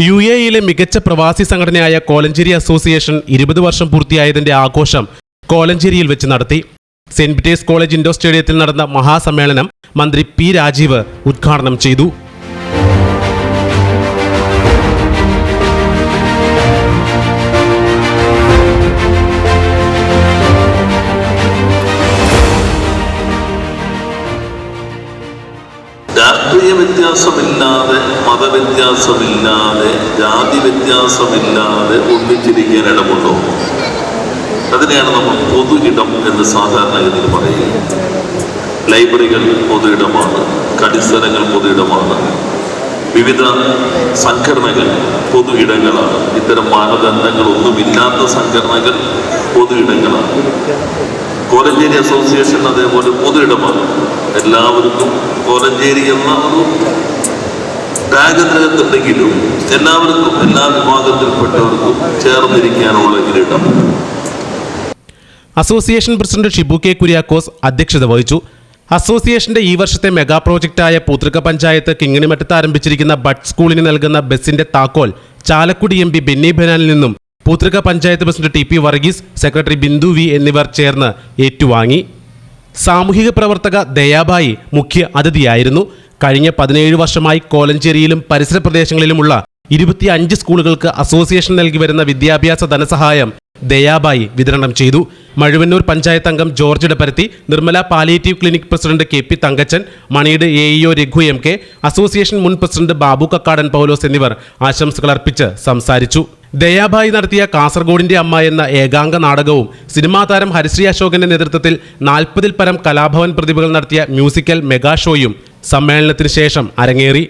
UAE മികച്ച പ്രവാസി സംഘടനയായ കോലഞ്ചേരി അസോസിയേഷൻ 20 വർഷം പൂർത്തിയായതിന്റെ ആഘോഷം കോലഞ്ചേരിയിൽ വെച്ച് നടത്തി. സെന്റ് പീറ്റേഴ്സ് കോളേജ് ഇൻഡോർ സ്റ്റേഡിയത്തിൽ നടന്ന മഹാസമ്മേളനം മന്ത്രി പി രാജീവ് ഉദ്ഘാടനം ചെയ്തു. രാഷ്ട്രീയ വ്യത്യാസമില്ലാതെ, മതവ്യത്യാസമില്ലാതെ, ജാതി വ്യത്യാസമില്ലാതെ ഒന്നിച്ചിരിക്കാൻ ഇടമുണ്ടോ? അതിനെയാണ് നമ്മൾ പൊതു ഇടം എന്ന് സാധാരണഗതിയിൽ പറയുക. ലൈബ്രറികൾ പൊതു ഇടമാണ്, കളിസ്ഥലങ്ങൾ പൊതു ഇടമാണ്, വിവിധ സംഘടനകൾ പൊതു ഇടങ്ങളാണ്. ഇത്തരം മാനദണ്ഡങ്ങളൊന്നുമില്ലാത്ത സംഘടനകൾ പൊതു ഇടങ്ങളാണ്. കോലഞ്ചേരി അസോസിയേഷൻ അതേപോലെ പൊതു ഇടമാണ്. എല്ലാവർക്കും കോലഞ്ചേരി എന്ന ഒരു ടാഗത്തിനകത്തുണ്ടെങ്കിലും എല്ലാവർക്കും, എല്ലാ വിഭാഗത്തിൽപ്പെട്ടവർക്കും ചേർന്നിരിക്കാനുള്ള ഒരിടം. Association president Shibu K Kuriakose അധ്യക്ഷത വഹിച്ചു. അസോസിയേഷന്റെ ഈ വർഷത്തെ മെഗാ പ്രോജക്റ്റായ പൂതൃക പഞ്ചായത്ത് കിങ്ങിണിമറ്റത്ത് ആരംഭിച്ചിരിക്കുന്ന ബഡ് സ്കൂളിന് നൽകുന്ന ബസിന്റെ താക്കോൽ ചാലക്കുടി MP ബെന്നി ബെനാനിൽ നിന്നും Poothrika panchayat president TP Varghese, secretary Bindu V എന്നിവർ ചേർന്ന് ഏറ്റുവാങ്ങി. സാമൂഹിക പ്രവർത്തക ദയാബായി മുഖ്യ അതിഥിയായിരുന്നു. കഴിഞ്ഞ 17 വർഷമായി കോലഞ്ചേരിയിലും പരിസര പ്രദേശങ്ങളിലുമുള്ള 25 സ്കൂളുകൾക്ക് അസോസിയേഷൻ നൽകി വരുന്ന വിദ്യാഭ്യാസ ധനസഹായം ദയാബായി വിതരണം ചെയ്തു. മഴുവന്നൂർ പഞ്ചായത്ത് അംഗം George Edapparathi, Nirmala palliative clinic president KP Thankachan, മണിയുടെ AEO രഘു MK, അസോസിയേഷൻ മുൻ പ്രസിഡന്റ് ബാബു കക്കാടൻ പൗലോസ് എന്നിവർ ആശംസകൾ അർപ്പിച്ച് സംസാരിച്ചു. ദയാബായി നടത്തിയ കാസർഗോഡിന്റെ അമ്മ എന്ന ഏകാംഗ നാടകവും സിനിമാ താരം ഹരിശ്രീ അശോകന്റെ നേതൃത്വത്തിൽ 40-ൽ പരം കലാഭവൻ പ്രതിഭകൾ നടത്തിയ മ്യൂസിക്കൽ മെഗാ ഷോയും സമ്മേളനത്തിന് ശേഷം അരങ്ങേറി.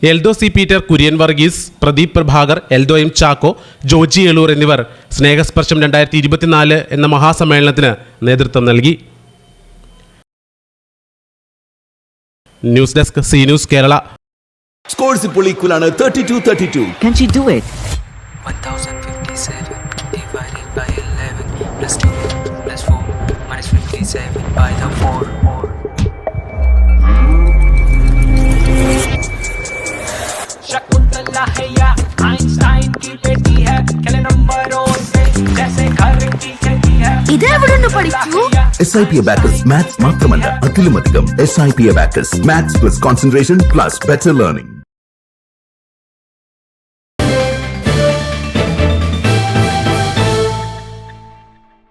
Eldho C. Peter, Kurian Varghese, Pradeep Prabhakar, Eldho M. Chacko, Joji Eloor എന്നിവർ സ്നേഹസ്പർശം 2024 എന്ന മഹാസമ്മേളനത്തിന് നേതൃത്വം നൽകി. News desk C news Kerala. Scores ഇപ്പോൾ ഈക്വൽ ആണ് 32-32. Can she do it? 1057 divided by 11 plus 2 plus 4 minus 57 by the 4. Shakuntala है या आइंस्टाइन की बेटी है, खेले नंबरों से जैसे घर की खेती है. ഇതെവിടുന്ന് പഠിച്ചു? SIP Abacus മാത്സ് മാത്രമല്ല അതിലുമധികം. SIP Abacus maths plus concentration plus better learning.